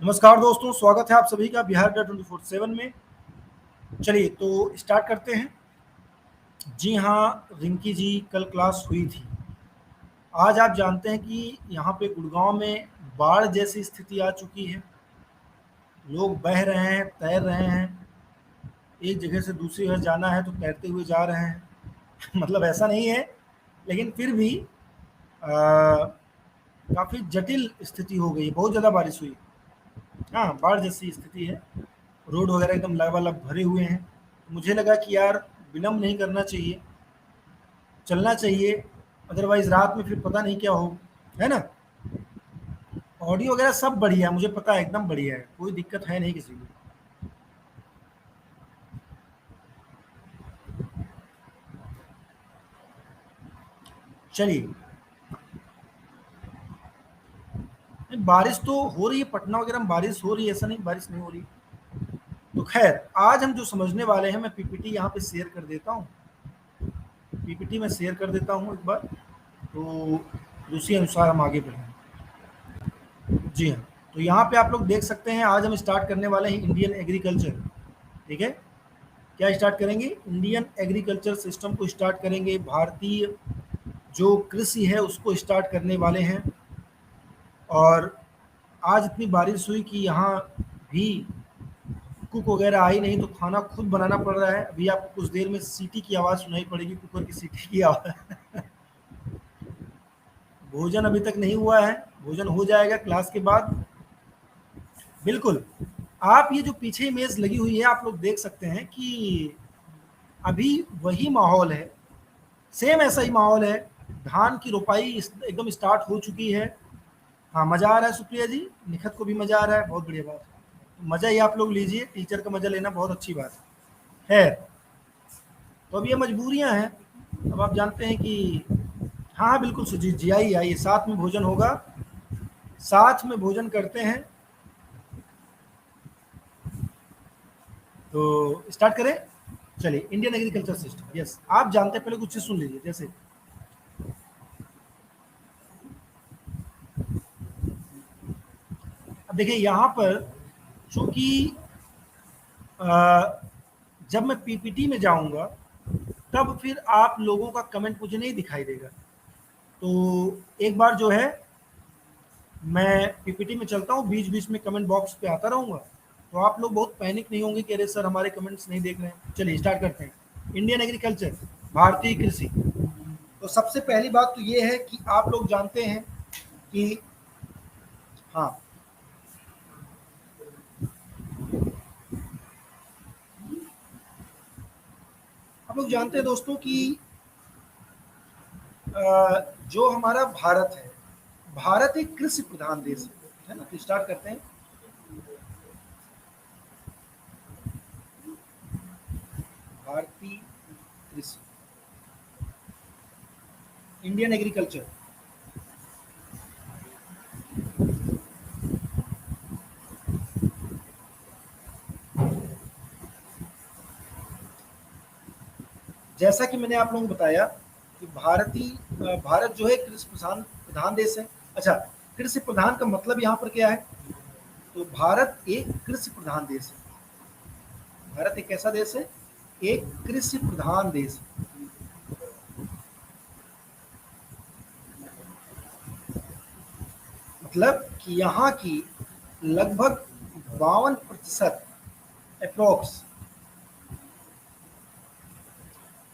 नमस्कार दोस्तों, स्वागत है आप सभी का बिहार डॉट 24/7 में। चलिए तो स्टार्ट करते हैं। जी हाँ, रिंकी जी कल क्लास हुई थी। आज आप जानते हैं कि यहाँ पे गुड़गांव में बाढ़ जैसी स्थिति आ चुकी है। लोग बह रहे हैं, तैर रहे हैं। एक जगह से दूसरी जगह जाना है तो तैरते हुए जा रहे हैं। मतलब ऐसा नहीं है, लेकिन फिर भी काफ़ी जटिल स्थिति हो गई है। बहुत ज़्यादा बारिश हुई। हाँ, बाढ़ जैसी स्थिति है। रोड वगैरह एकदम लबालब भरे हुए हैं। मुझे लगा कि यार विलम्ब नहीं करना चाहिए, चलना चाहिए, अदरवाइज रात में फिर पता नहीं क्या हो, है ना। ऑडियो वगैरह सब बढ़िया है, मुझे पता है एकदम बढ़िया है, कोई दिक्कत है नहीं किसी को। चलिए, बारिश तो हो रही है, पटना वगैरह में बारिश हो रही है, ऐसा नहीं बारिश नहीं हो रही। तो खैर, आज हम जो समझने वाले हैं, मैं पीपीटी यहाँ पे शेयर कर देता हूँ। पीपीटी में शेयर कर देता हूँ एक बार, तो उसी अनुसार हम आगे बढ़ें। जी हाँ, तो यहाँ पे आप लोग देख सकते हैं, आज हम स्टार्ट करने वाले हैं इंडियन एग्रीकल्चर। ठीक है, क्या स्टार्ट करेंगे? इंडियन एग्रीकल्चर सिस्टम को स्टार्ट करेंगे। भारतीय जो कृषि है उसको स्टार्ट करने वाले हैं। और आज इतनी बारिश हुई कि यहाँ भी कुक वगैरह आई नहीं, तो खाना खुद बनाना पड़ रहा है। अभी आपको कुछ देर में सीटी की आवाज़ सुनाई पड़ेगी, कुकर की सीटी की आवाज़। भोजन अभी तक नहीं हुआ है, भोजन हो जाएगा क्लास के बाद। बिल्कुल, आप ये जो पीछे इमेज लगी हुई है, आप लोग देख सकते हैं कि अभी वही माहौल है, सेम ऐसा ही माहौल है। धान की रोपाई एकदम स्टार्ट हो चुकी है। हाँ, मज़ा आ रहा है सुप्रिया जी, निखत को भी मज़ा आ रहा है, बहुत बढ़िया बात है। मज़ा ही आप लोग लीजिए, टीचर का मज़ा लेना बहुत अच्छी बात है। तो अब ये मजबूरियां हैं। अब आप जानते हैं कि हाँ हाँ बिल्कुल सुजीत जी, आइए आइए, साथ में भोजन होगा, साथ में भोजन करते हैं। तो स्टार्ट करें। चलिए, इंडियन एग्रीकल्चर सिस्टम, यस, आप जानते हैं, पहले कुछ चीज़ सुन लीजिए। जैसे अब देखिए यहाँ पर, चूंकि जब मैं पीपीटी में जाऊंगा तब फिर आप लोगों का कमेंट मुझे नहीं दिखाई देगा। तो एक बार जो है, मैं पीपीटी में चलता हूँ, बीच बीच में कमेंट बॉक्स पे आता रहूँगा, तो आप लोग बहुत पैनिक नहीं होंगे कि अरे सर हमारे कमेंट्स नहीं देख रहे हैं। चलिए स्टार्ट करते हैं। इंडियन एग्रीकल्चर, भारतीय कृषि। तो सबसे पहली बात तो ये है कि आप लोग जानते हैं कि हाँ, आप लोग जानते हैं दोस्तों कि जो हमारा भारत है, भारत एक कृषि प्रधान देश है ना। तो स्टार्ट करते हैं। भारतीय कृषि, इंडियन एग्रीकल्चर। जैसा कि मैंने आप लोगों को बताया कि भारत जो है कृषि प्रधान प्रधान देश है। अच्छा, कृषि प्रधान का मतलब यहाँ पर क्या है? तो भारत एक कृषि प्रधान देश है। भारत एक कैसा देश है? एक कृषि प्रधान देश है। मतलब कि यहाँ की लगभग 52% अप्रोक्स,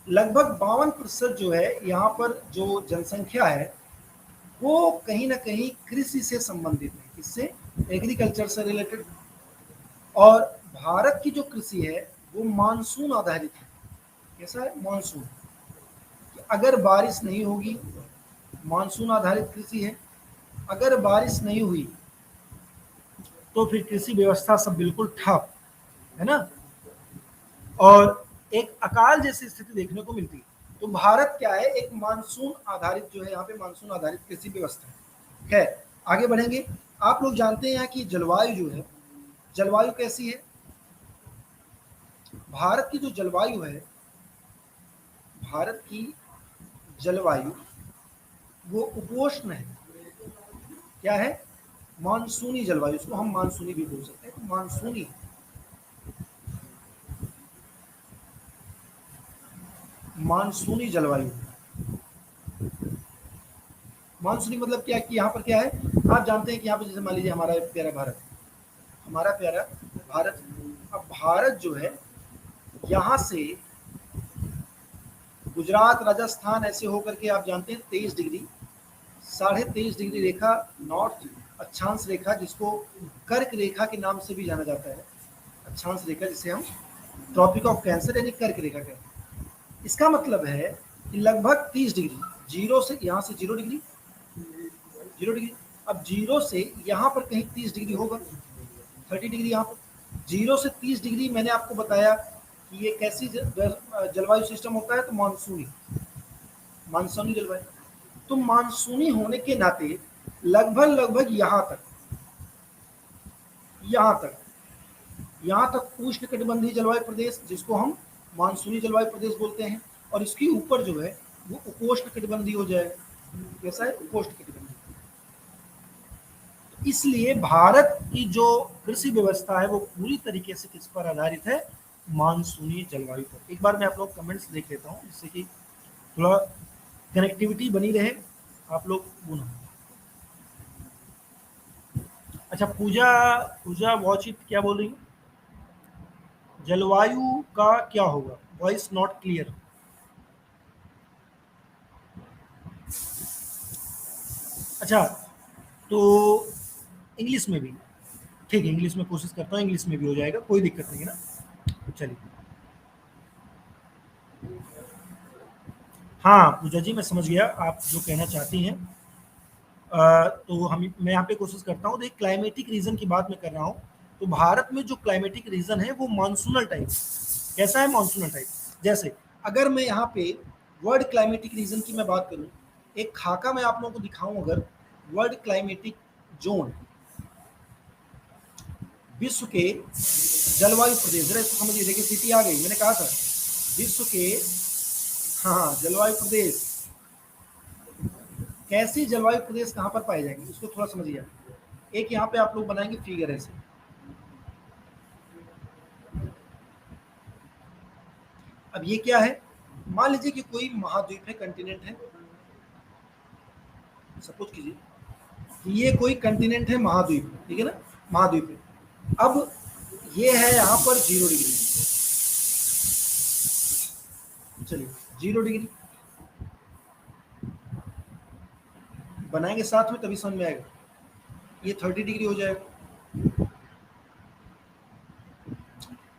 लगभग 52% जो है यहाँ पर जो जनसंख्या है, वो कहीं ना कहीं कृषि से संबंधित है। किससे? एग्रीकल्चर से रिलेटेड। और भारत की जो कृषि है वो मानसून आधारित है। कैसा है? मानसून, कि अगर बारिश नहीं होगी, मानसून आधारित कृषि है। अगर बारिश नहीं हुई तो फिर कृषि व्यवस्था सब बिल्कुल ठप, है ना। और एक अकाल जैसी स्थिति देखने को मिलती है। तो भारत क्या है? एक मानसून आधारित जो है, यहाँ पे मानसून आधारित कृषि व्यवस्था है। खैर, आगे बढ़ेंगे। आप लोग जानते हैं यहाँ की जलवायु जो है, जलवायु कैसी है? भारत की जो जलवायु है, भारत की जलवायु वो उपोष्ण है। क्या है? मानसूनी जलवायु, इसको हम मानसूनी भी बोल सकते हैं। तो मानसूनी जलवायु, मानसूनी मतलब क्या कि यहाँ पर क्या है, आप जानते हैं कि यहाँ पर जैसे मान लीजिए हमारा प्यारा भारत, हमारा प्यारा भारत, अब भारत जो है यहाँ से गुजरात राजस्थान ऐसे होकर के आप जानते हैं 23 डिग्री, 23.5 डिग्री रेखा नॉर्थ अक्षांश रेखा, जिसको कर्क रेखा के नाम से भी जाना जाता है, अक्षांश रेखा जिसे हम ट्रॉपिक ऑफ कैंसर यानी कर्क रेखा कहते हैं। इसका मतलब है कि लगभग 30 डिग्री, जीरो से यहाँ से 0 डिग्री, 0 डिग्री, अब जीरो से यहाँ पर कहीं 30 डिग्री होगा, 30 डिग्री यहाँ पर, जीरो से 30 डिग्री मैंने आपको बताया कि ये कैसी जलवायु सिस्टम होता है, तो मानसूनी जलवायु। तो मानसूनी होने के नाते लगभग यहाँ तक उष्णकटिबंधीय जलवायु प्रदेश, जिसको हम मानसूनी जलवायु प्रदेश बोलते हैं, और इसके ऊपर जो है वो उपोष्णकटिबंधीय हो जाएगा। कैसा है? उपोष्णकटिबंधीय। इसलिए भारत की जो कृषि व्यवस्था है वो पूरी तरीके से किस पर आधारित है? मानसूनी जलवायु पर। एक बार मैं आप लोग कमेंट्स देख लेता हूँ जिससे कि थोड़ा कनेक्टिविटी बनी रहे, आप लोग बोलो। अच्छा, पूजा वॉचित क्या बोल रही है? जलवायु का क्या होगा? Voice not clear. अच्छा, तो इंग्लिश में भी ठीक है, इंग्लिश में कोशिश करता हूँ, इंग्लिश में भी हो जाएगा, कोई दिक्कत नहीं है ना। चलिए, हाँ पूजा जी मैं समझ गया आप जो कहना चाहती हैं। तो मैं यहाँ पे कोशिश करता हूँ, देखिए क्लाइमेटिक रीजन की बात मैं कर रहा हूँ। तो भारत में जो क्लाइमेटिक रीजन है वो मानसूनल टाइप। कैसा है? Monsoonal type. जैसे अगर मैं यहाँ पे वर्ल्ड क्लाइमेटिक रीजन की मैं बात करूँ, एक खाका मैं आप लोगों को दिखाऊं, अगर वर्ल्ड क्लाइमेटिक जोन, विश्व के जलवायु प्रदेश, जरा इसको समझिए। देखिए सिटी आ गई, मैंने कहा था विश्व के, हाँ जलवायु प्रदेश, कैसे जलवायु प्रदेश कहाँ पर पाए जाएंगे उसको थोड़ा समझिए। एक यहाँ पे आप लोग बनाएंगे फिगर ऐसे, अब ये क्या है? मान लीजिए कि कोई महाद्वीप है, कंटिनेंट है, सपोज कीजिए कि ये कोई कंटिनेंट है, महाद्वीप, ठीक है ना, महाद्वीप है। अब ये है यहाँ पर 0 डिग्री, चलिए 0 डिग्री बनाएंगे साथ में तभी समझ में आएगा। ये 30 डिग्री हो जाएगा,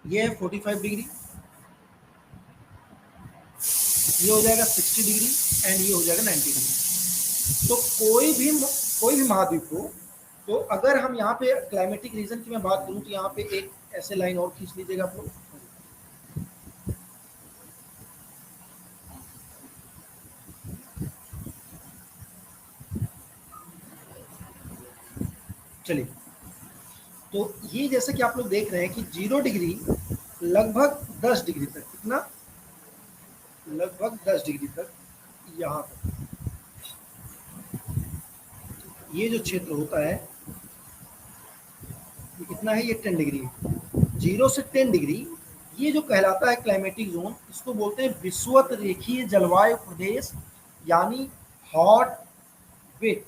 ये है 45 डिग्री, ये हो जाएगा 60 डिग्री, एंड ये हो जाएगा 90 डिग्री। तो कोई भी महाद्वीप हो, तो अगर हम यहाँ पे क्लाइमेटिक रीजन की मैं बात करूँ तो यहाँ पे एक ऐसे लाइन और खींच लीजिएगा आप लोग। चलिए, तो ये जैसे कि आप लोग देख रहे हैं कि 0 डिग्री लगभग 10 डिग्री तक, कितना? लगभग 10 डिग्री तक, यहाँ तक ये जो क्षेत्र होता है, ये कितना है? ये 10 डिग्री है। 0 से 10 डिग्री ये जो कहलाता है क्लाइमेटिक जोन, इसको बोलते हैं विषुवत रेखीय जलवायु प्रदेश, यानी hot wet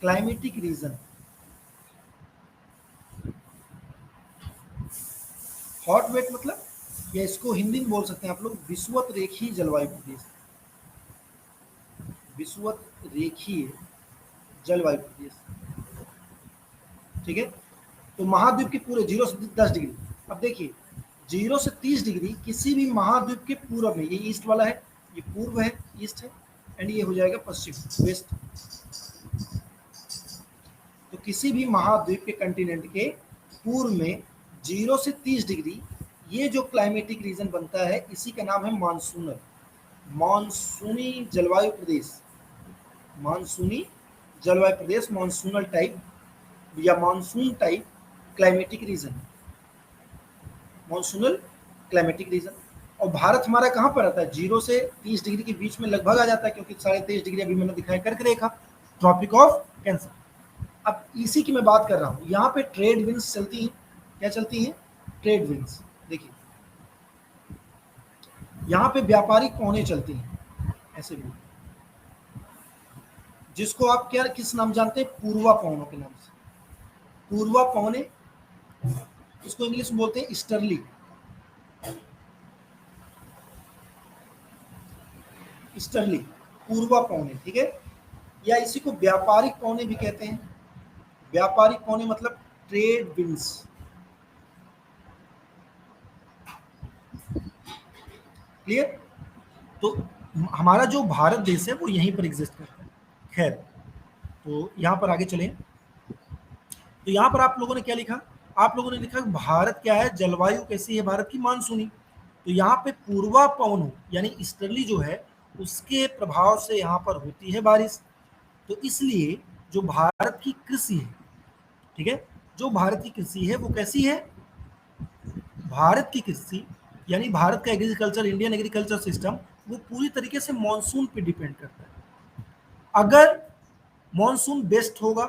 climatic reason. Hot wet मतलब, या इसको हिंदी में बोल सकते हैं आप लोग विषुवत रेखीय जलवायु प्रदेश, विषुवत रेखीय जलवायु प्रदेश, ठीक है। तो महाद्वीप के पूरे 0 से 10 डिग्री, अब देखिए 0 से 30 डिग्री किसी भी महाद्वीप के पूर्व में, ये ईस्ट वाला है, ये पूर्व है, ईस्ट है, एंड ये हो जाएगा पश्चिम, वेस्ट। तो किसी भी महाद्वीप के कंटिनेंट के पूर्व में 0 से 30 डिग्री ये जो क्लाइमेटिक रीजन बनता है, इसी का नाम है मानसूनल, मानसूनी जलवायु प्रदेश, मानसूनी जलवायु प्रदेश, मानसूनल टाइप या monsoon type climatic reason, monsoonal climatic reason. और भारत हमारा कहाँ पर आता है? 0 से 30 डिग्री के बीच में लगभग आ जाता है, क्योंकि 23.5 डिग्री अभी मैंने दिखाया कर्क रेखा, ट्रॉपिक ऑफ कैंसर। अब इसी की मैं बात कर रहा हूं, यहाँ पे ट्रेड विंड्स चलती हैं। क्या चलती हैं? Trade winds. देखिए यहाँ पे व्यापारिक पौने चलती हैं, ऐसे भी, जिसको आप क्या किस नाम जानते हैं? पूर्वा पौनों के नाम से। पूर्वा पौने, इसको इंग्लिश में बोलते हैं स्टर्ली। स्टर्ली, पूर्वा पौने, ठीक है। या इसी को व्यापारिक पौने भी कहते हैं। व्यापारिक पौने मतलब ट्रेड विंड्स। क्लियर? तो हमारा जो भारत देश है वो यहीं पर एग्जिस्ट करता है। खैर, तो यहाँ पर आगे चलें। तो यहाँ पर आप लोगों ने क्या लिखा? आप लोगों ने लिखा भारत क्या है, जलवायु कैसी है भारत की? मानसूनी। तो यहाँ पे पूर्वा पवन यानी ईस्टर्ली जो है उसके प्रभाव से यहाँ पर होती है बारिश। तो इसलिए जो भारत की कृषि है, ठीक है, जो भारत की कृषि है वो कैसी है? भारत की कृषि यानी भारत का एग्रीकल्चर, इंडियन एग्रीकल्चर सिस्टम, वो पूरी तरीके से मानसून पे डिपेंड करता है। अगर मानसून बेस्ट होगा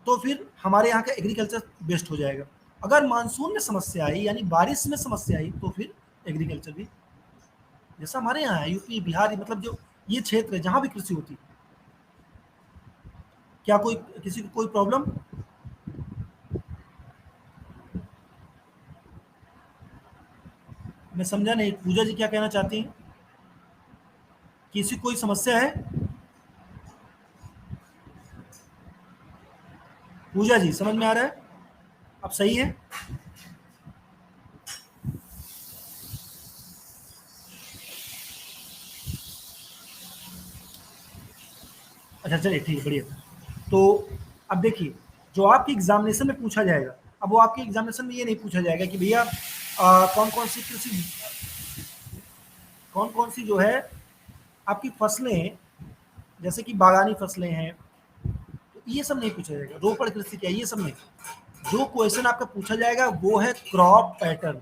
तो फिर हमारे यहाँ का एग्रीकल्चर बेस्ट हो जाएगा। अगर मानसून में समस्या आई यानी बारिश में समस्या आई तो फिर एग्रीकल्चर भी, जैसा हमारे यहाँ है यूपी बिहार, मतलब जो ये क्षेत्र है जहाँ भी कृषि होती है। क्या कोई किसी को कोई प्रॉब्लम? मैं समझा नहीं, पूजा जी क्या कहना चाहती हैं? किसी कोई समस्या है? पूजा जी समझ में आ रहा है? अब सही है? अच्छा चलिए ठीक है, बढ़िया। तो अब देखिए, जो आपके एग्जामिनेशन में पूछा जाएगा, अब वो आपके एग्जामिनेशन में ये नहीं पूछा जाएगा कि भैया कौन कौन सी कृषि, कौन कौन सी जो है आपकी फसलें, जैसे कि बागानी फसलें हैं, तो ये सब नहीं पूछा जाएगा। रोपड़ कृषि क्या है, ये सब नहीं। जो क्वेश्चन आपका पूछा जाएगा वो है क्रॉप पैटर्न।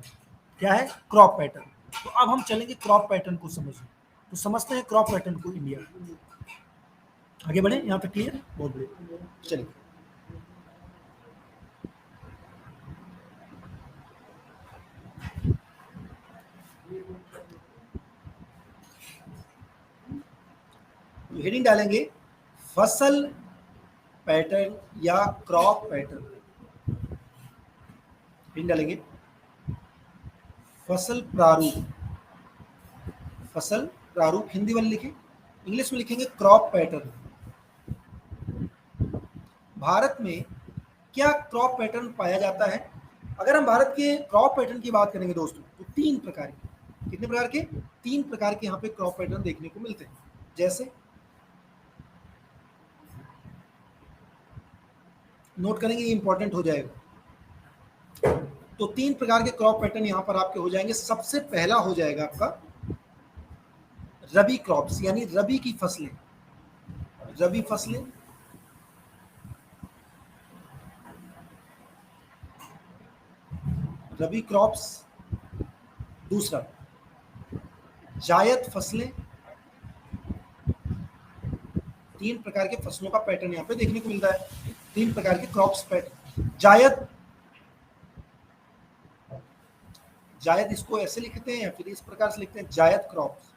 क्या है? Crop pattern. तो अब हम चलेंगे क्रॉप पैटर्न को समझने। तो समझते हैं क्रॉप पैटर्न को इंडिया। आगे बढ़े, यहाँ तक क्लियर है? बहुत बढ़िया, चलिए। तो हेडिंग डालेंगे फसल पैटर्न या क्रॉप पैटर्न। हेडिंग डालेंगे फसल प्रारूप। फसल प्रारूप हिंदी वाले लिखें, इंग्लिश में लिखेंगे क्रॉप पैटर्न। भारत में क्या क्रॉप पैटर्न पाया जाता है? अगर हम भारत के क्रॉप पैटर्न की बात करेंगे दोस्तों, तो तीन प्रकार के, कितने प्रकार के? तीन प्रकार के यहाँ पे क्रॉप पैटर्न देखने को मिलते हैं। जैसे, नोट करेंगे, ये इंपॉर्टेंट हो जाएगा। तो तीन प्रकार के क्रॉप पैटर्न यहाँ पर आपके हो जाएंगे। सबसे पहला हो जाएगा आपका रबी क्रॉप्स, यानी रबी की फसलें। रबी फसलें, रबी क्रॉप्स। दूसरा जायद फसलें। तीन प्रकार के फसलों का पैटर्न यहाँ पे देखने को मिलता है। तीन प्रकार के क्रॉप्स पैटर्न। जायद, जायद इसको ऐसे लिखते हैं या फिर इस प्रकार से लिखते हैं, जायद क्रॉप्स।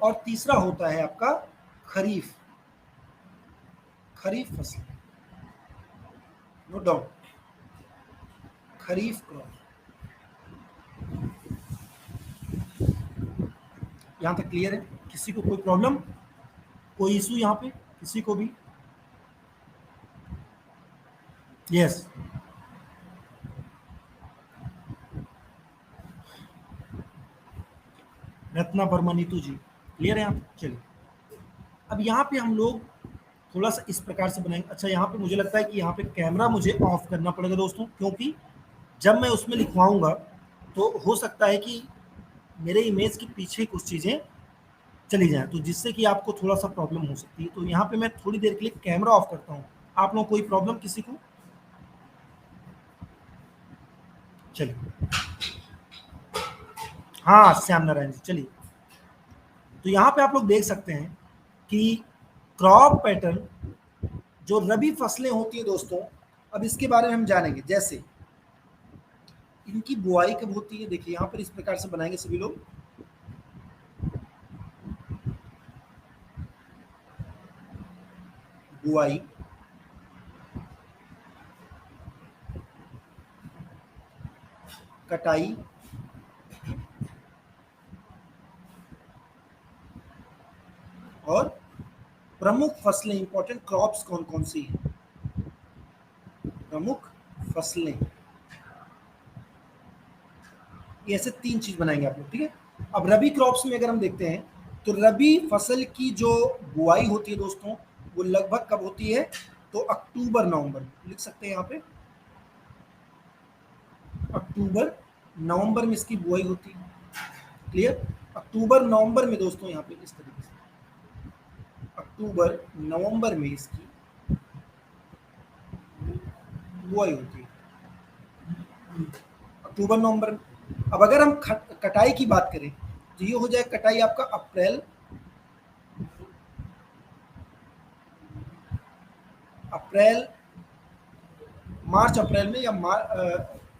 और तीसरा होता है आपका खरीफ, खरीफ फसल। नोट डाउन, खरीफ क्रॉप। यहां तक क्लियर है? किसी को कोई प्रॉब्लम, कोई इशू यहाँ पे किसी को भी? यस। रत्ना वर्मा नीतू जी, क्लियर है यहाँ पे? चलिए, अब यहाँ पे हम लोग थोड़ा सा इस प्रकार से बनाएंगे। अच्छा, यहाँ पे मुझे लगता है कि यहाँ पे कैमरा मुझे ऑफ करना पड़ेगा दोस्तों, क्योंकि जब मैं उसमें लिखवाऊंगा तो हो सकता है कि मेरे इमेज के पीछे कुछ चीज़ें चली जाएं, तो जिससे कि आपको थोड़ा सा प्रॉब्लम हो सकती है। तो यहाँ पे मैं थोड़ी देर के लिए कैमरा ऑफ करता हूँ। आप लोग कोई प्रॉब्लम किसी को? चलिए, हाँ श्याम नारायण जी, चलिए। तो यहाँ पे आप लोग देख सकते हैं कि क्रॉप पैटर्न जो रबी फसलें होती है दोस्तों, अब इसके बारे में हम जानेंगे। जैसे इनकी बुआई कब होती है, देखिए यहाँ पर इस प्रकार से बनाएंगे सभी लोग। बुआई, कटाई, और प्रमुख फसलें, इंपॉर्टेंट क्रॉप्स कौन कौन सी हैं, प्रमुख फसलें, ये ऐसे 3 चीज बनाएंगे आप लोग, ठीक है। अब रबी क्रॉप्स में अगर हम देखते हैं तो रबी फसल की जो बुआई होती है दोस्तों, वो लगभग कब होती है, तो अक्टूबर नवंबर, लिख सकते हैं यहाँ पे, अक्टूबर नवंबर में इसकी बुआई होती है। क्लियर, अक्टूबर नवंबर में दोस्तों, यहाँ पे इस तरीके से अक्टूबर नवंबर में इसकी बुआई होती है, अक्टूबर नवंबर में। अब अगर हम कटाई की बात करें तो ये हो जाए कटाई आपका अप्रैल, मार्च अप्रैल में, या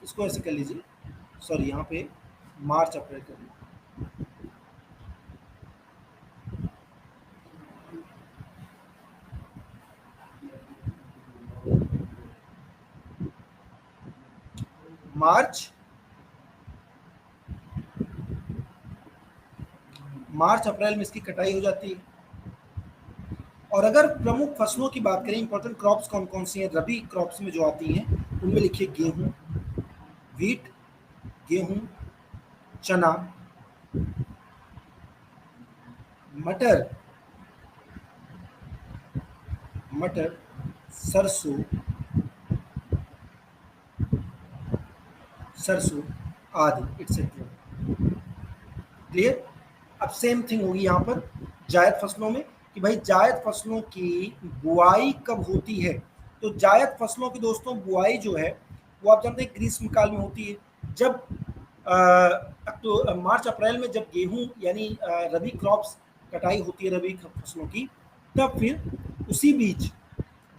इसको ऐसे कर लीजिए, सॉरी यहाँ पे मार्च अप्रैल कर लीजिए, मार्च अप्रैल में इसकी कटाई हो जाती है। और अगर प्रमुख फसलों की बात करें, इंपॉर्टेंट क्रॉप्स कौन कौन सी हैं रबी क्रॉप्स में जो आती हैं, उनमें लिखिए गेहूं, वीट, गेहूं, चना, मटर, सरसों आदि एक्सेट्रा। क्लियर। अब सेम थिंग होगी यहाँ पर जायद फसलों में, कि भाई जायद फसलों की बुआई कब होती है। तो जायद फसलों की दोस्तों बुआई जो है वो आप जानते हैं ग्रीष्म काल में होती है, जब मार्च अप्रैल में जब गेहूं यानी रबी क्रॉप्स कटाई होती है रबी फसलों की, तब फिर उसी बीच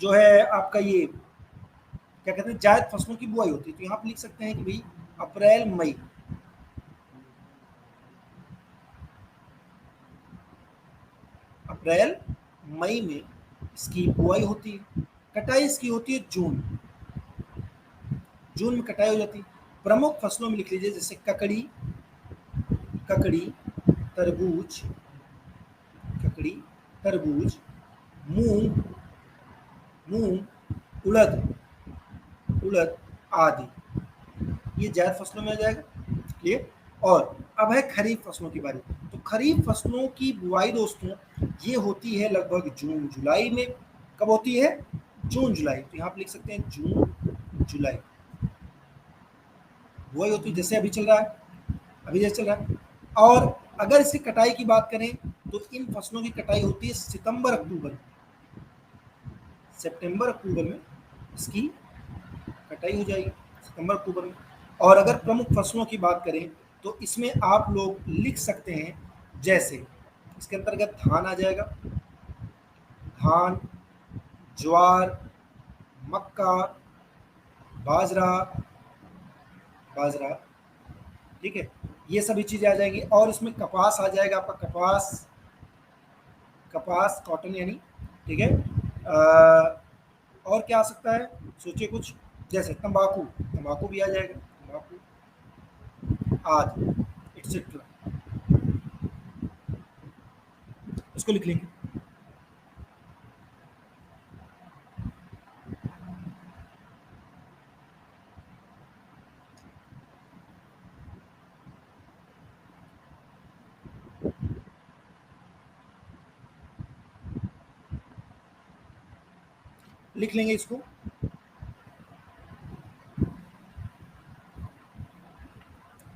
जो है आपका ये क्या कहते हैं जायद फसलों की बुआई होती है। तो यहाँ पे लिख सकते हैं कि भाई अप्रैल मई, अप्रैल मई में इसकी बुआई होती है। कटाई इसकी होती है जून में कटाई हो जाती है। प्रमुख फसलों में लिख लीजिए जैसे ककड़ी, तरबूज, मूंग, उड़द आदि, ये जायद फसलों में आ जाएगा। क्लियर। और अब है खरीफ फसलों की बारी। तो खरीफ फसलों की बुआई दोस्तों ये होती है लगभग जून जुलाई में। कब होती है, जून जुलाई। तो यहाँ पे लिख सकते हैं जून जुलाई बुआई होती है, जैसे अभी चल रहा है, अभी जैसे चल रहा है। और अगर इसकी कटाई की बात करें तो इन फसलों की कटाई होती है सितंबर अक्टूबर में इसकी कटाई हो जाएगी, सितंबर अक्टूबर में। और अगर प्रमुख फसलों की बात करें तो इसमें आप लोग लिख सकते हैं, जैसे इसके अंतर्गत धान आ जाएगा, धान, ज्वार, मक्का, बाजरा, ठीक है, ये सभी चीजें आ जाएंगी। और इसमें कपास आ जाएगा आपका, कपास कॉटन यानी, ठीक है। और क्या आ सकता है, सोचिए कुछ, जैसे तंबाकू भी आ जाएगा, तंबाकू आदि एक्सेट्रा, इसको लिख लेंगे। लिख लेंगे इसको।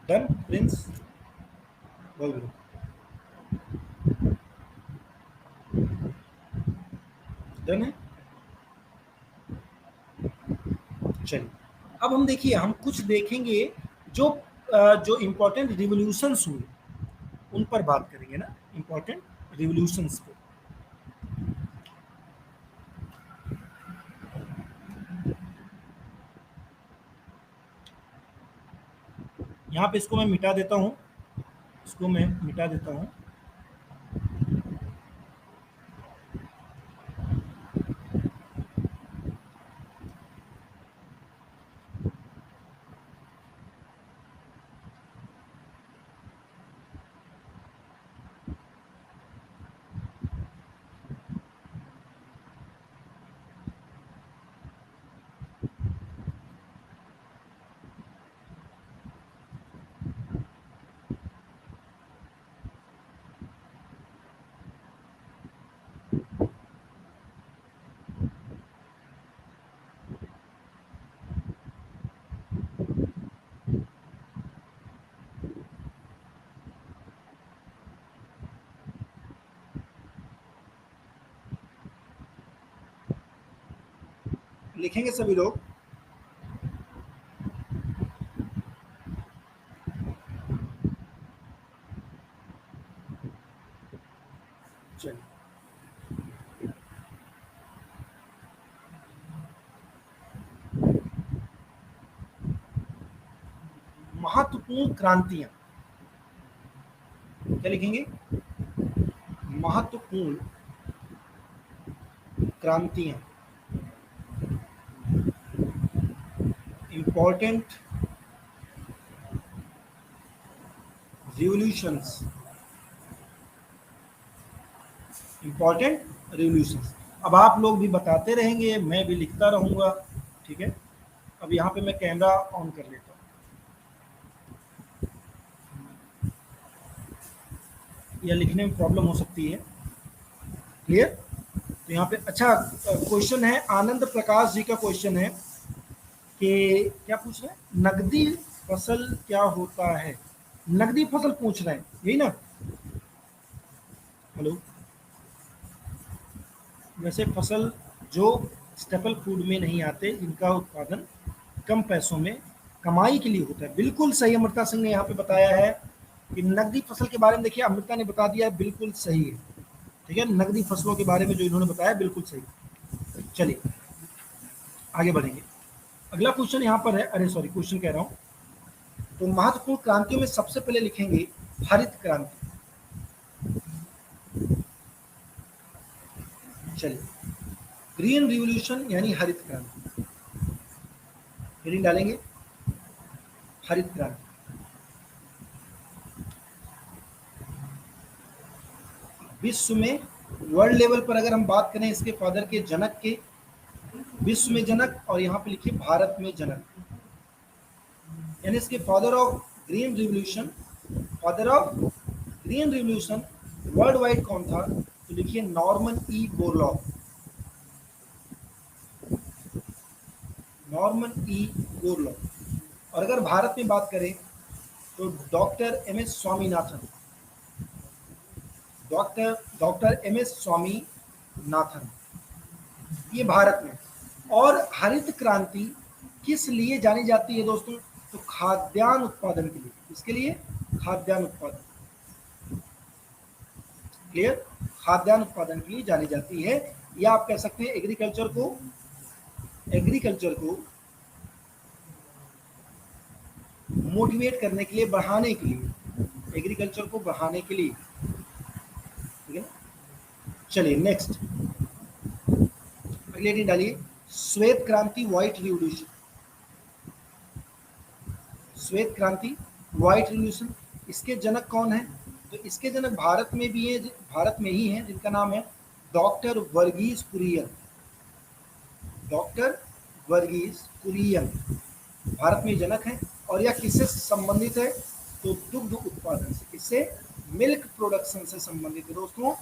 डन प्रिंस, डन है। चलिए अब हम देखिए, हम कुछ देखेंगे जो इंपॉर्टेंट रिवोल्यूशंस हुए उन पर बात करेंगे ना, इंपॉर्टेंट रिवोल्यूशंस पे। यहाँ पे इसको मैं मिटा देता हूँ, इसको मैं मिटा देता हूँ। लिखेंगे सभी लोग? चलिए, महत्वपूर्ण क्रांतियां, क्या लिखेंगे? महत्वपूर्ण क्रांतियां, इंपॉर्टेंट रिवॉल्यूशंस, इंपॉर्टेंट रिवॉल्यूशंस। अब आप लोग भी बताते रहेंगे, मैं भी लिखता रहूंगा, ठीक है। अब यहाँ पे मैं कैमरा ऑन कर लेता हूँ, या लिखने में प्रॉब्लम हो सकती है। क्लियर? तो यहाँ पे अच्छा क्वेश्चन है, आनंद प्रकाश जी का क्वेश्चन है कि क्या पूछ रहे हैं, नकदी फसल क्या होता है? नकदी फसल पूछ रहे हैं, यही ना? हेलो, वैसे फसल जो स्टेपल फूड में नहीं आते, जिनका उत्पादन कम पैसों में कमाई के लिए होता है। बिल्कुल सही अमृता सिंह ने यहाँ पे बताया है कि नकदी फसल के बारे में, देखिए अमृता ने बता दिया है, बिल्कुल सही है, ठीक है। नकदी फसलों के बारे में जो इन्होंने बताया बिल्कुल सही। चलिए आगे बढ़ेंगे। अगला क्वेश्चन यहाँ पर है, अरे सॉरी क्वेश्चन कह रहा हूँ। तो महत्वपूर्ण क्रांतियों में सबसे पहले लिखेंगे हरित क्रांति। चलिए, ग्रीन रिवॉल्यूशन यानी हरित क्रांति, हेडिंग डालेंगे हरित क्रांति। विश्व में वर्ल्ड लेवल पर अगर हम बात करें इसके फादर के, जनक के, विश्व में जनक, और यहाँ पे लिखिए भारत में जनक, यानी इसके father of green revolution, father of green revolution world wide कौन था? तो लिखिए Norman E Borlaug, Norman E Borlaug. और अगर भारत में बात करें तो doctor M S Swaminathan, doctor M S Swaminathan, ये भारत में। और हरित क्रांति किस लिए जानी जाती है दोस्तों? तो खाद्यान्न उत्पादन के लिए। इसके लिए खाद्यान्न उत्पादन, क्लियर? खाद्यान्न उत्पादन के लिए जानी जाती है, या आप कह सकते हैं एग्रीकल्चर को मोटिवेट करने के लिए, बढ़ाने के लिए, एग्रीकल्चर को बढ़ाने के लिए, ठीक है। चलिए नेक्स्ट, अगले दिन डालिए श्वेत क्रांति, व्हाइट रिवॉल्यूशन। श्वेत क्रांति, व्हाइट रिवॉल्यूशन, इसके जनक कौन है? तो इसके जनक भारत में भी है, भारत में ही है, जिनका नाम है डॉक्टर वर्गीस कुरियन। डॉक्टर वर्गीस कुरियन भारत में जनक है। और यह किससे संबंधित है? तो दुग्ध उत्पादन से। किससे? मिल्क प्रोडक्शन से संबंधित है दोस्तों,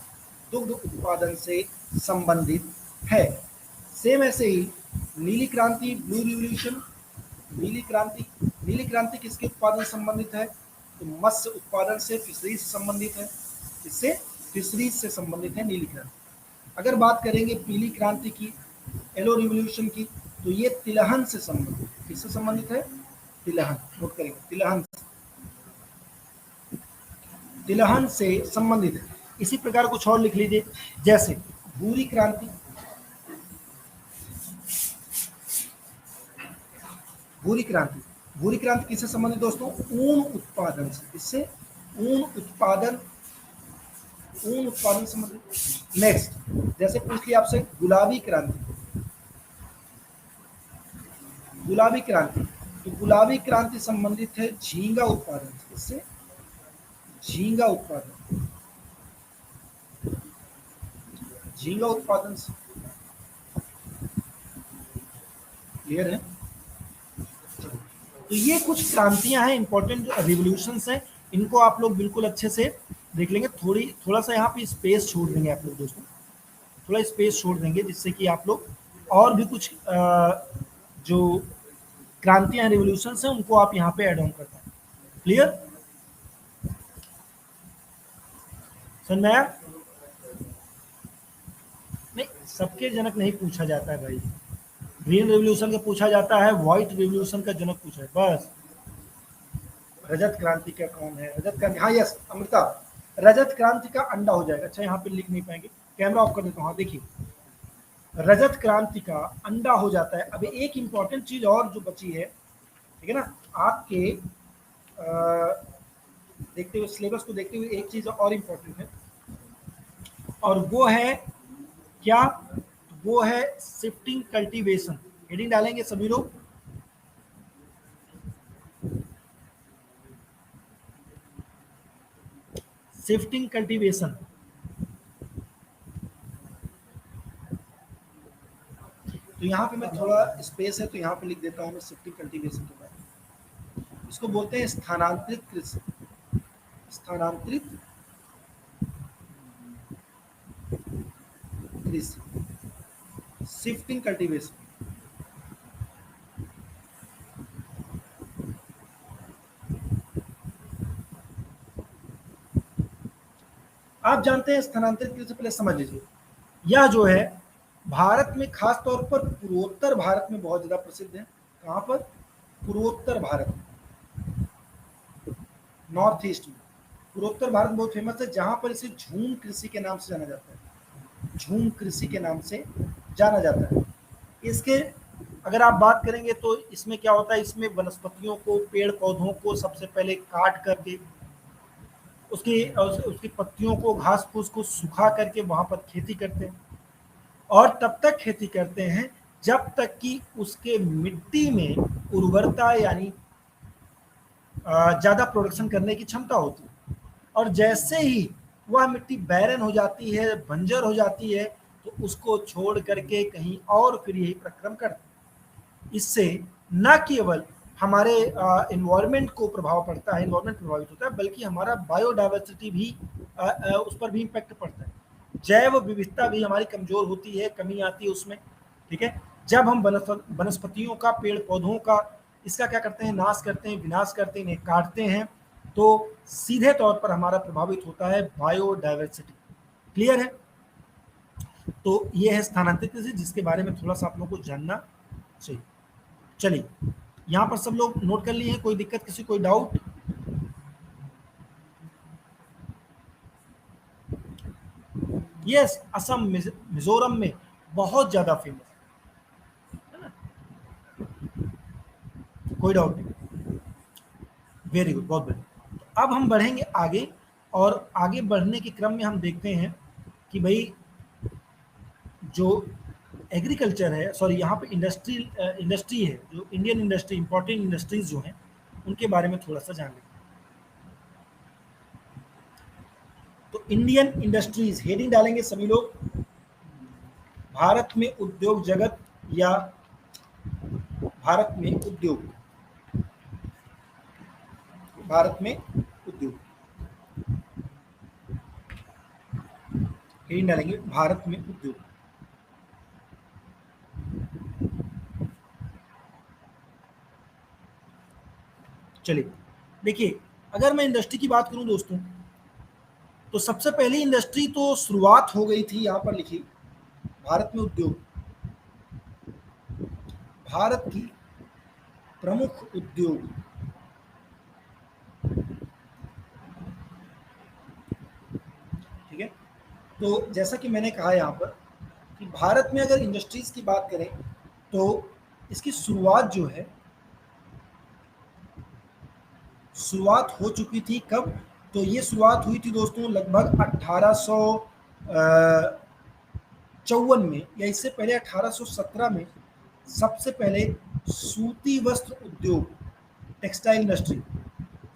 दुग्ध उत्पादन से संबंधित है। सेम ऐसे ही नीली क्रांति, ब्लू रिवॉल्यूशन, नीली क्रांति किसके उत्पादन से संबंधित है? तो मत्स्य उत्पादन से, फिशरीज से संबंधित है। इससे फिशरीज से संबंधित है नीली क्रांति। अगर बात करेंगे पीली क्रांति की, येलो रिवॉल्यूशन की, तो ये तिलहन से संबंधित है। किससे संबंधित है? तिलहन, नोट करेंगे, तिलहन से संबंधित है। इसी प्रकार कुछ और लिख लीजिए, जैसे भूरी क्रांति, भूरी क्रांति भूरी क्रांति किससे संबंधित दोस्तों? ऊन उत्पादन से। इससे ऊन उत्पादन संबंधित। नेक्स्ट, जैसे पूछ लिया आपसे गुलाबी क्रांति, गुलाबी क्रांति, तो गुलाबी क्रांति संबंधित है झींगा उत्पादन से। इससे झींगा उत्पादन, झींगा उत्पादन से। क्लियर है? तो ये कुछ क्रांतियां हैं, इंपॉर्टेंट रिवोल्यूशंस हैं, इनको आप लोग बिल्कुल अच्छे से देख लेंगे। थोड़ा सा यहाँ पे स्पेस छोड़ देंगे आप लोग दोस्तों, थोड़ा स्पेस छोड़ देंगे, जिससे कि आप लोग और भी कुछ जो क्रांतियां रिवोल्यूशंस हैं उनको आप यहाँ पे एड ऑन कर पाए। क्लियर? समझ में आया? नहीं, सबके जनक नहीं पूछा जाता है भाई। ग्रीन रिवोल्यूशन का पूछा जाता है, व्हाइट रिवोल्यूशन का जनक पूछा है बस। रजत क्रांति का कौन है? रजत क्रांति, हाँ यस अमृता, रजत क्रांति का अंडा हो जाएगा। अच्छा यहाँ पे लिख नहीं पाएंगे, कैमरा ऑफ कर देता हूँ। हाँ देखिए, रजत क्रांति का अंडा हो जाता है। अभी एक इंपॉर्टेंट चीज और जो बची है, ठीक है ना, आपके देखते हुए, सिलेबस को देखते हुए एक चीज और इंपॉर्टेंट है, और वो है क्या? वो है शिफ्टिंग कल्टीवेशन। हेडिंग डालेंगे सभी लोग। शिफ्टिंग कल्टीवेशन, तो यहाँ पे मैं थोड़ा स्पेस है तो यहाँ पे लिख देता हूँ मैं शिफ्टिंग कल्टीवेशन के बारे में। इसको बोलते हैं स्थानांतरित कृषि, स्थानांतरित कृषि, शिफ्टिंग कल्टीवेशन। आप जानते हैं स्थानांतरित कृषि, पहले समझ लीजिए, यह जो है भारत में खास तौर पर पूर्वोत्तर भारत में बहुत ज्यादा प्रसिद्ध है। कहाँ पर? पूर्वोत्तर भारत में, नॉर्थ ईस्ट में। पूर्वोत्तर भारत में बहुत फेमस है, जहां पर इसे झूम कृषि के नाम से जाना जाता है। झूम कृषि के नाम से जाना जाता है। इसके अगर आप बात करेंगे तो इसमें क्या होता है, इसमें वनस्पतियों को, पेड़ पौधों को सबसे पहले काट करके उसकी पत्तियों को, घास फूस को सुखा करके वहां पर खेती करते हैं, और तब तक खेती करते हैं जब तक कि उसके मिट्टी में उर्वरता यानी ज्यादा प्रोडक्शन करने की क्षमता होती है। और जैसे ही वह मिट्टी बैरन हो जाती है, बंजर हो जाती है, तो उसको छोड़ करके कहीं और फिर यही प्रक्रम करते हैं। इससे न केवल हमारे इन्वायरमेंट को प्रभाव पड़ता है, इन्वायरमेंट प्रभावित होता है, बल्कि हमारा बायोडाइवर्सिटी भी उस पर भी इम्पैक्ट पड़ता है। जैव विविधता भी हमारी कमजोर होती है, कमी आती है उसमें। ठीक है, जब हम वनस्पतियों का, पेड़ पौधों का, इसका क्या करते हैं, नाश करते हैं, विनाश करते हैं, इन्हें काटते हैं, तो सीधे तौर पर हमारा प्रभावित होता है बायोडाइवर्सिटी। क्लियर है? तो ये है स्थानांतरित कृषि, जिसके बारे में थोड़ा सा आप लोगों को जानना चाहिए। चलिए, यहां पर सब लोग नोट कर लिए हैं? कोई दिक्कत, किसी कोई डाउट? यस, असम, मिजोरम में बहुत ज्यादा फेमस है ना, कोई डाउट नहीं। वेरी गुड, बहुत बढ़िया। तो अब हम बढ़ेंगे आगे, और आगे बढ़ने के क्रम में हम देखते हैं कि भाई जो एग्रीकल्चर है, सॉरी यहाँ पे इंडस्ट्री है, जो इंडियन इंडस्ट्री, इंपॉर्टेंट इंडस्ट्रीज जो हैं उनके बारे में थोड़ा सा जान लेते हैं। तो इंडियन इंडस्ट्रीज, हेडिंग डालेंगे सभी लोग। भारत में उद्योग जगत, या भारत में उद्योग, भारत में उद्योग, हेडिंग डालेंगे भारत में उद्योग। चलिए देखिए, अगर मैं इंडस्ट्री की बात करूं दोस्तों, तो सबसे पहली इंडस्ट्री तो शुरुआत हो गई थी, यहां पर लिखी, भारत में उद्योग, भारत की प्रमुख उद्योग, ठीक है। तो जैसा कि मैंने कहा यहाँ पर कि भारत में अगर इंडस्ट्रीज की बात करें तो इसकी शुरुआत जो है शुरुआत हो चुकी थी कब? तो ये शुरुआत हुई थी दोस्तों लगभग 1854 में, या इससे पहले 1817 में सबसे पहले सूती वस्त्र उद्योग, टेक्सटाइल इंडस्ट्री,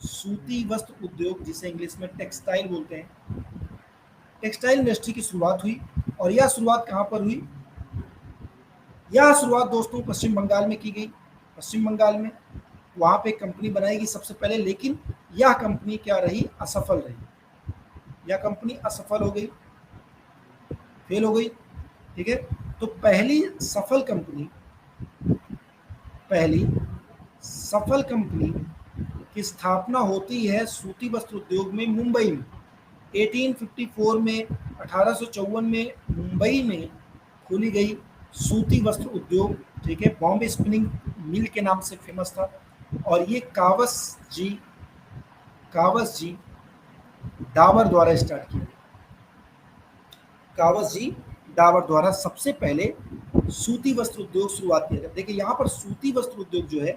सूती वस्त्र उद्योग जिसे इंग्लिश में टेक्सटाइल बोलते हैं, टेक्सटाइल इंडस्ट्री की शुरुआत हुई। और यह शुरुआत कहाँ पर हुई? यह शुरुआत दोस्तों पश्चिम बंगाल में की गई। पश्चिम बंगाल में वहाँ पे कंपनी बनाई गई सबसे पहले, लेकिन यह कंपनी क्या रही? असफल रही। यह कंपनी असफल हो गई, फेल हो गई। ठीक है, तो पहली सफल कंपनी की स्थापना होती है सूती वस्त्र उद्योग में मुंबई में 1854 में। 1854 में मुंबई में खोली गई सूती वस्त्र उद्योग। ठीक है, बॉम्बे स्पिनिंग मिल के नाम से फेमस था। और ये कावस जी डाबर द्वारा स्टार्ट किया। कावस जी डाबर द्वारा सबसे पहले सूती वस्त्र उद्योग शुरुआत किया गया। देखिए यहाँ पर सूती वस्त्र उद्योग जो है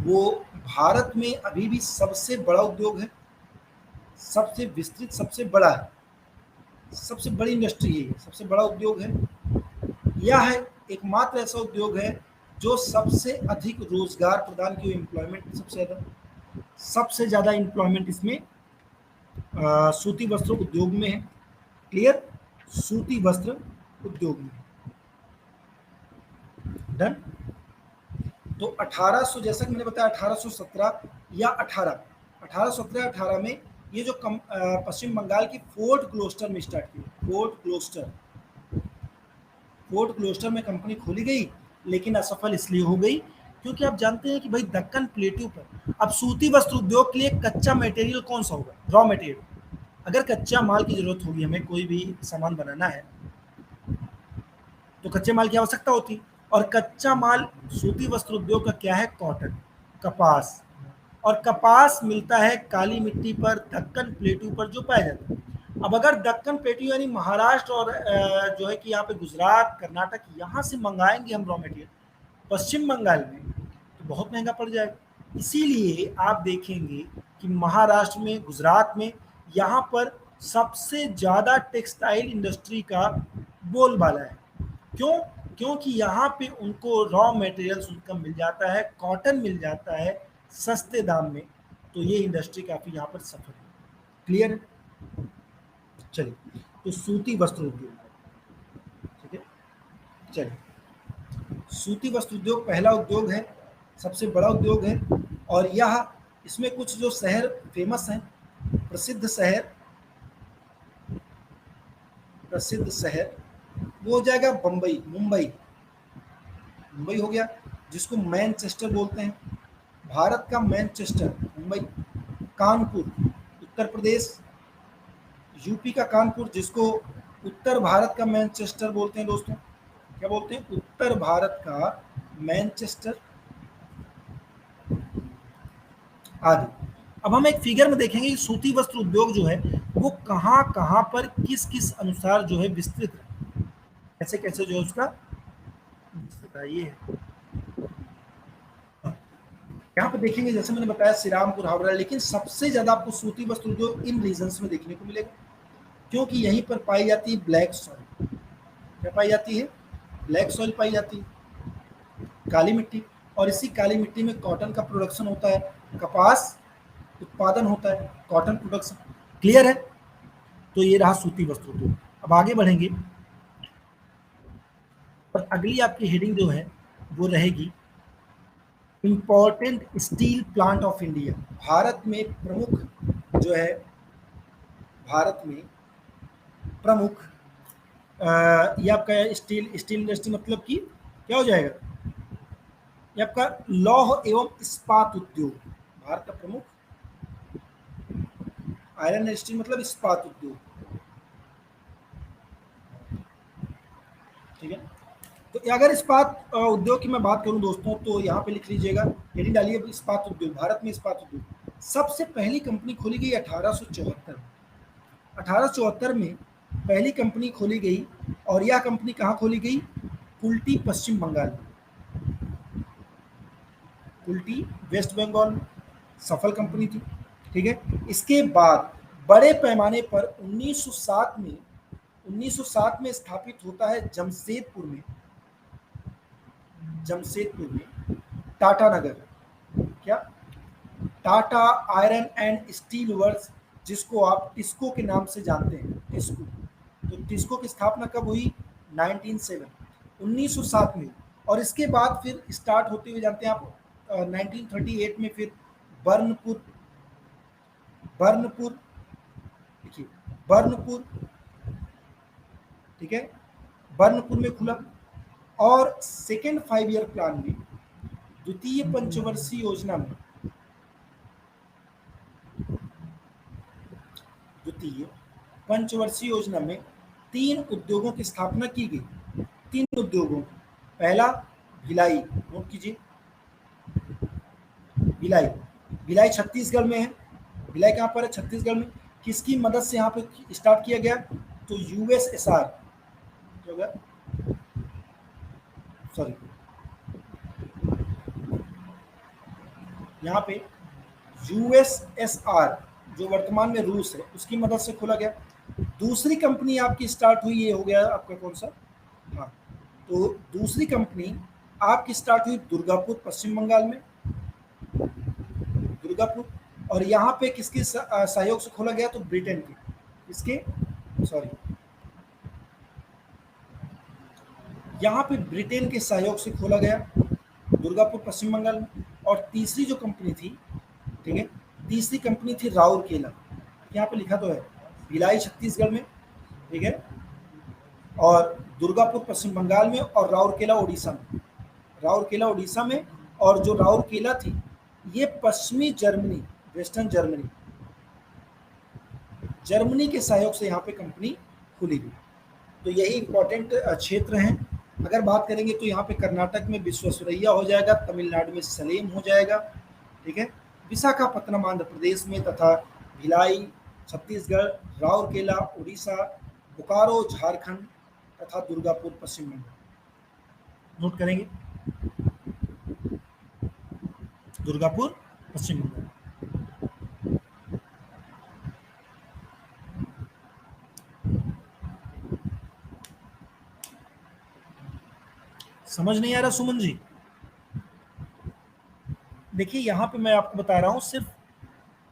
वो भारत में अभी भी सबसे बड़ा उद्योग है, सबसे विस्तृत, सबसे बड़ा है, सबसे बड़ी इंडस्ट्री है, सबसे बड़ा उद्योग है। यह एकमात्र ऐसा उद्योग है जो सबसे अधिक रोजगार प्रदान किए, एम्प्लॉयमेंट सबसे ज़्यादा एम्प्लॉयमेंट इसमें सूती वस्त्र उद्योग में है। क्लियर? सूती वस्त्र उद्योग में। डन। तो 1800, जैसा कि मैंने बताया 1817 या 1817-18 में ये जो पश्चिम बंगाल की फोर्ट ग्लोस्टर में स्टार्ट की। फोर्ट ग्लोस्टर में कंपनी खोली गई, लेकिन असफल इसलिए हो गई क्योंकि आप जानते हैं कि भाई दक्कन प्लेट्यू पर अब सूती वस्त्र उद्योग के लिए कच्चा मटेरियल कौन सा होगा? Raw material. अगर कच्चा माल की जरूरत होगी, हमें कोई भी सामान बनाना है तो कच्चे माल की आवश्यकता होती, और कच्चा माल सूती वस्त्र उद्योग का क्या है? कॉटन, कपास। और कपास मिलता है काली मिट्टी पर, दक्कन प्लेट्यू पर जो पाया जाता है। अब अगर दक्कन प्लेट्यू यानी महाराष्ट्र और जो है कि यहाँ पे गुजरात, कर्नाटक, यहाँ से मंगाएंगे हम रॉ मटेरियल पश्चिम बंगाल में, तो बहुत महंगा पड़ जाएगा। इसीलिए आप देखेंगे कि महाराष्ट्र में, गुजरात में, यहाँ पर सबसे ज़्यादा टेक्सटाइल इंडस्ट्री का बोलबाला है। क्यों? क्योंकि यहाँ पे उनको रॉ मटेरियल्स उनका मिल जाता है, कॉटन मिल जाता है सस्ते दाम में। तो ये इंडस्ट्री काफ़ी यहाँ पर सफल है। क्लियर है? चलिए, तो सूती वस्त्र उद्योग, ठीक है, चलिए, सूती वस्त्र उद्योग पहला उद्योग है, सबसे बड़ा उद्योग है। और यह, इसमें कुछ जो शहर फेमस हैं, प्रसिद्ध शहर वो हो जाएगा मुंबई हो गया, जिसको मैनचेस्टर बोलते हैं, भारत का मैनचेस्टर मुंबई। कानपुर उत्तर प्रदेश, यूपी का कानपुर, जिसको उत्तर भारत का मैनचेस्टर बोलते हैं दोस्तों। क्या बोलते हैं? उत्तर भारत का मैनचेस्टर आदि। अब हम एक फिगर में देखेंगे कि सूती वस्त्र उद्योग जो है वो कहाँ कहाँ पर किस किस अनुसार जो है विस्तृत है, कैसे कैसे जो है उसका बताइए। यहाँ पे देखेंगे, जैसे मैंने बताया श्रीरामपुर, हावड़ा, लेकिन सबसे ज्यादा आपको सूती वस्त्र उद्योग इन रीजन्स में देखने को मिलेगा, क्योंकि यहीं पर पाई जाती है ब्लैक सॉइल। क्या पाई जाती है? ब्लैक सॉइल पाई जाती है, काली मिट्टी। और इसी काली मिट्टी में कॉटन का प्रोडक्शन होता है, कपास उत्पादन होता है, कॉटन प्रोडक्शन। क्लियर है? तो ये रहा सूती वस्त्र उद्योग। अब आगे बढ़ेंगे और अगली आपकी हेडिंग जो है वो रहेगी important steel plant of India. Bharat में प्रमुख जो है, भारत में प्रमुख ये आपका स्टील इंडस्ट्री, मतलब कि क्या हो जाएगा? ये आपका लौह एवं इस्पात उद्योग। भारत का प्रमुख आयरन इंडस्ट्री मतलब इस्पात उद्योग। ठीक है, तो अगर इस्पात उद्योग की मैं बात करूं दोस्तों, तो यहाँ पे लिख लीजिएगा, हेडिंग डालिए इस्पात उद्योग। भारत में इस्पात उद्योग सबसे पहली कंपनी खोली गई 1874। 1874 में पहली कंपनी खोली गई, और यह कंपनी कहाँ खोली गई? कुल्टी, पश्चिम बंगाल में। कुल्टी वेस्ट बंगाल में सफल कंपनी थी। ठीक है। इसके बाद बड़े पैमाने पर 1907 में स्थापित होता है जमशेदपुर में टाटा नगर, क्या Tata iron and steel works, जिसको आप टिस्को के नाम से जानते हैं, टिस्को। तो टिस्को की स्थापना कब हुई? 1907 में। और इसके बाद फिर स्टार्ट होते हुए जानते हैं आप 1938 में फिर बर्नपुर बर्नपुर देखिए बर्नपुर, ठीक है, बर्नपुर में खुला। और सेकेंड 5 ईयर प्लान में, द्वितीय पंचवर्षीय योजना में, द्वितीय पंचवर्षीय योजना में 3 उद्योगों की स्थापना की गई। 3 उद्योगों, पहला भिलाई, नोट कीजिए, भिलाई, भिलाई छत्तीसगढ़ में है। भिलाई कहाँ पर है? छत्तीसगढ़ में। किसकी मदद से यहाँ पे स्टार्ट किया गया? तो यूएसएसआर, सॉरी, यहाँ पे यूएसएसआर जो वर्तमान में रूस है, उसकी मदद से खोला गया। दूसरी कंपनी आपकी स्टार्ट हुई, ये हो गया आपका कौन सा, हाँ, तो दूसरी कंपनी आपकी स्टार्ट हुई दुर्गापुर, पश्चिम बंगाल में, दुर्गापुर। और यहाँ पे किसके सहयोग से खोला गया? तो ब्रिटेन के, इसके, सॉरी, यहाँ पे ब्रिटेन के सहयोग से खोला गया, दुर्गापुर, पश्चिम बंगाल में। और तीसरी जो कंपनी थी, ठीक है, तीसरी कंपनी थी राउरकेला, यहाँ पे लिखा तो है, भिलाई छत्तीसगढ़ में, ठीक है, और दुर्गापुर पश्चिम बंगाल में, और राउरकेला उड़ीसा में, राउरकेला उड़ीसा में। और जो राउरकेला थी, ये पश्चिमी जर्मनी, वेस्टर्न जर्मनी, जर्मनी के सहयोग से यहाँ पे कंपनी खुली हुई। तो यही इंपॉर्टेंट क्षेत्र हैं। अगर बात करेंगे तो यहाँ पे कर्नाटक में विश्वेश्वरैया हो जाएगा, तमिलनाडु में सलेम हो जाएगा, ठीक है, विशाखापत्तनम आंध्र प्रदेश में, तथा भिलाई छत्तीसगढ़, राउरकेला उड़ीसा, बोकारो झारखंड, तथा दुर्गापुर पश्चिम बंगाल। नोट करेंगे, दुर्गापुर पश्चिम बंगाल। समझ नहीं आ रहा सुमन जी? देखिए यहाँ पे मैं आपको बता रहा हूँ, सिर्फ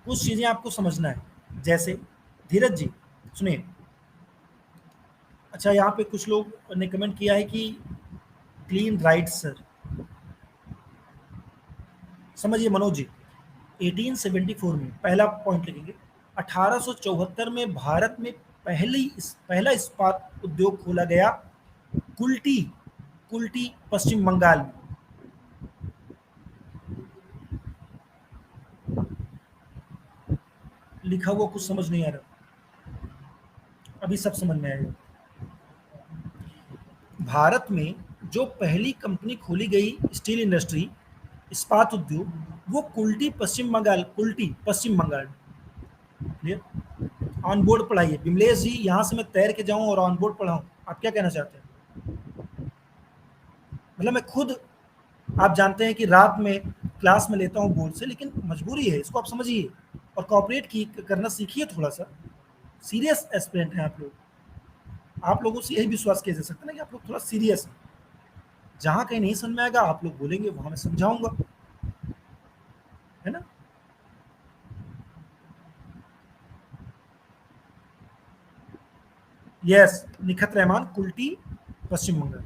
कुछ चीजें आपको समझना है। जैसे धीरज जी सुनिए, अच्छा यहाँ पे कुछ लोग ने कमेंट किया है कि क्लीन राइट सर। समझिए मनोज जी, 1874 में पहला पॉइंट लिखेंगे, 1874 में भारत में पहला इस्पात उद्योग खोला गया, कुल्टी, कुल्टी पश्चिम बंगाल में। लिखा हुआ कुछ समझ नहीं आ रहा, अभी सब समझ में आएगा। भारत में जो पहली कंपनी खोली गई स्टील इंडस्ट्री, इस्पात उद्योग, वो कुल्टी पश्चिम बंगाल, कुल्टी पश्चिम बंगाल। ऑन बोर्ड पढ़ाइए विमलेश जी, यहाँ से मैं तैर के जाऊं और ऑन बोर्ड पढ़ाऊं, आप क्या कहना चाहते हैं? मतलब मैं खुद, आप जानते हैं कि रात में क्लास में लेता हूँ बोर्ड से, लेकिन मजबूरी है, इसको आप समझिए और कॉपरेट की करना सीखिए थोड़ा सा। सीरियस एस्पिरेंट हैं आप लोग, आप लोगों से यही विश्वास किया जा सकता है ना कि आप लोग थोड़ा सीरियस हैं। जहाँ कहीं नहीं समझ में आएगा आप लोग बोलेंगे, वहां मैं समझाऊंगा, है ना। यस, निखत रहमान, कुल्टी पश्चिम बंगाल।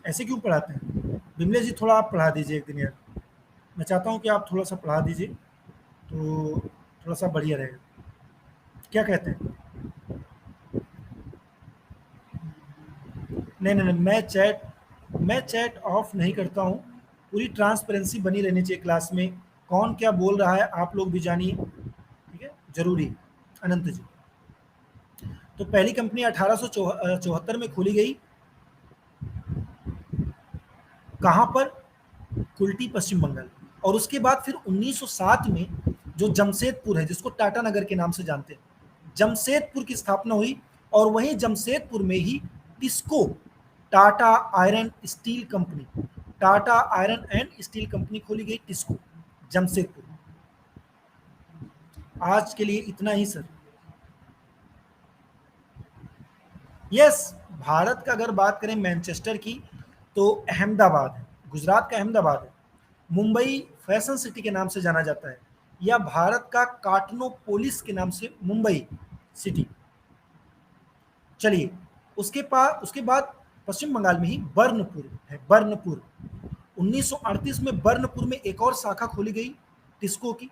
ऐसे क्यों पढ़ाते हैं विमलेश जी? थोड़ा आप पढ़ा दीजिए एक दिन यार, मैं चाहता हूँ कि आप थोड़ा सा पढ़ा दीजिए तो थोड़ा सा बढ़िया रहेगा। क्या कहते हैं? नहीं नहीं नहीं, मैं चैट ऑफ नहीं करता हूँ, पूरी ट्रांसपेरेंसी बनी रहनी चाहिए क्लास में, कौन क्या बोल रहा है आप लोग भी जानिए, ठीक है, जरूरी। अनंत जी, तो पहली कंपनी 1874 में खोली गई, कहाँ पर? कुल्टी पश्चिम बंगाल। और उसके बाद फिर 1907 में जो जमशेदपुर है, जिसको टाटा नगर के नाम से जानते हैं, जमशेदपुर की स्थापना हुई। और वहीं जमशेदपुर में ही TISCO, Tata iron steel company, Tata iron and steel company खोली गई, टिस्को, जमशेदपुर। आज के लिए इतना ही सर। यस, भारत का अगर बात करें मैनचेस्टर की, तो अहमदाबाद है, गुजरात का अहमदाबाद है। मुंबई फैशन सिटी के नाम से जाना जाता है, या भारत का काटनोपोलिस के नाम से मुंबई सिटी। चलिए, उसके बाद पश्चिम बंगाल में ही बर्नपुर है, बर्नपुर। 1938 में बर्नपुर में एक और शाखा खोली गई टिस्को की,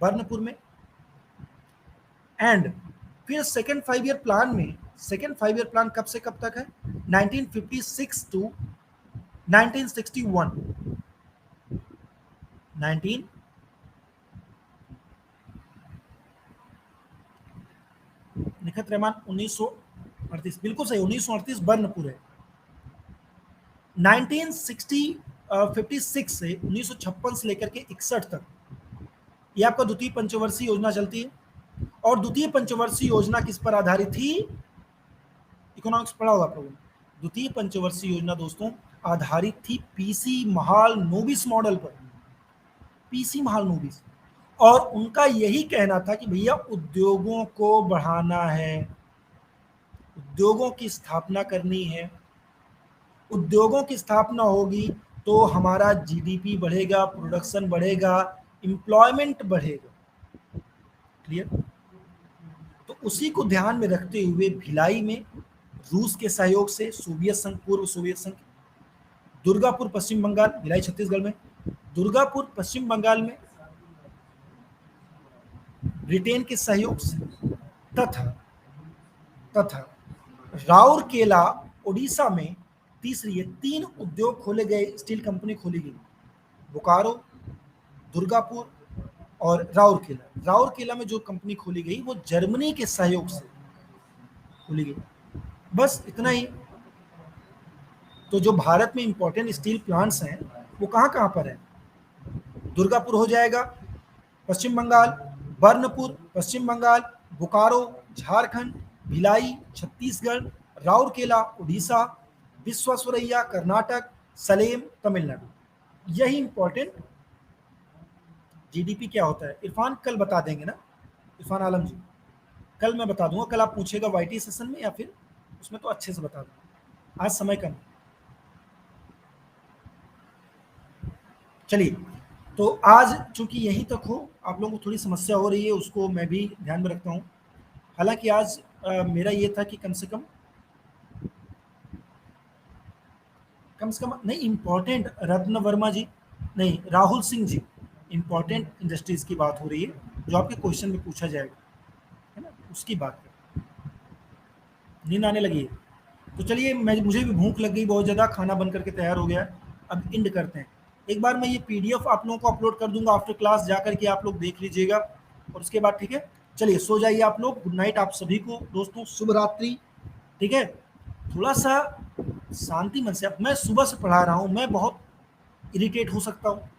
बर्नपुर में। एंड फिर सेकेंड 5 ईयर प्लान कब से कब तक है? 1956 टू 1961। 19 निखत रहमान 1938, बिल्कुल सही, 1938 बर्नपुर है। 1956 से 1956 से लेकर के 61 तक ये आपका द्वितीय पंचवर्षीय योजना चलती है। और द्वितीय पंचवर्षीय योजना किस पर आधारित थी? इकोनॉमिक्स पढ़ा होगा आप लोगों ने। द्वितीय पंचवर्षीय योजना दोस्तों आधारित थी पीसी महालनोबिस मॉडल पर, पीसी महालनोबिस। और उनका यही कहना था कि भैया उद्योगों को बढ़ाना है, उद्योगों की स्थापना करनी है। उद्योगों की स्थापना होगी तो हमारा जीडीपी बढ़ेगा, प्रोडक्शन बढ़ेगा, एम्प्लॉयमेंट बढ़ेगा। क्लियर? तो उसी को ध्यान में रखते हुए भिलाई में रूस के सहयोग से सोवियत संघ, पूर्व सोवियत संघ, दुर्गापुर पश्चिम बंगाल, भिलाई छत्तीसगढ़ में, दुर्गापुर पश्चिम बंगाल में ब्रिटेन के सहयोग से, तथा राउरकेला ओडिशा में तीसरी, ये 3 उद्योग खोले गए, स्टील कंपनी खोली गई, बोकारो, दुर्गापुर और राउरकेला। राउरकेला में जो कंपनी खोली गई वो जर्मनी के सहयोग से खोली गई। बस इतना ही। तो जो भारत में इंपॉर्टेंट स्टील प्लांट्स हैं वो कहाँ कहाँ पर है? दुर्गापुर हो जाएगा पश्चिम बंगाल, बर्नपुर पश्चिम बंगाल, बोकारो झारखंड, भिलाई छत्तीसगढ़, राउरकेला उड़ीसा, विश्वेश्वरैया कर्नाटक, सलेम तमिलनाडु। यही इंपॉर्टेंट जीडीपी क्या होता है इरफान कल बता देंगे ना, इरफान आलम जी, कल मैं बता दूंगा। कल आप पूछेगा वाईटी सेशन में या फिर उसमें, तो अच्छे से बता दूंगा, आज समय कम। चलिए, तो आज चूंकि यहीं तक हो, आप लोगों को थोड़ी समस्या हो रही है, उसको मैं भी ध्यान में रखता हूँ। हालांकि आज मेरा ये था कि कम से कम नहीं, इम्पोर्टेंट रत्न वर्मा जी, नहीं राहुल सिंह जी, इम्पोर्टेंट इंडस्ट्रीज की बात हो रही है जो आपके क्वेश्चन में पूछा जाएगा, है ना, उसकी बात है। नींद आने लगी है, तो चलिए, मुझे भी भूख लग गई बहुत ज़्यादा, खाना बन करके तैयार हो गया है, अब एंड करते हैं। एक बार मैं ये पीडीएफ आप लोगों को अपलोड कर दूंगा आफ्टर क्लास, जा करके आप लोग देख लीजिएगा, और उसके बाद ठीक है, चलिए सो जाइए आप लोग। गुड नाइट आप सभी को दोस्तों, शुभ रात्रि। ठीक है, थोड़ा सा शांति मन से, अब मैं सुबह से पढ़ा रहा हूँ, मैं बहुत इरिटेट हो सकता हूँ,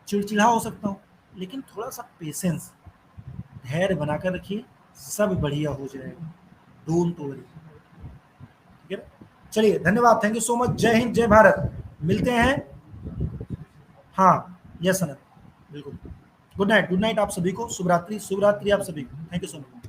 चिड़चिड़ा हो सकता हूँ, लेकिन थोड़ा सा पेशेंस, धैर्य बनाकर रखिए, सब बढ़िया हो जाएगा, डोंट वरी। ठीक है, चलिए धन्यवाद, थैंक यू सो मच, जय हिंद जय भारत, मिलते हैं। हाँ यस अनंत, बिल्कुल। गुड नाइट आप सभी को, शुभ रात्रि आप सभी को, थैंक यू सो मच।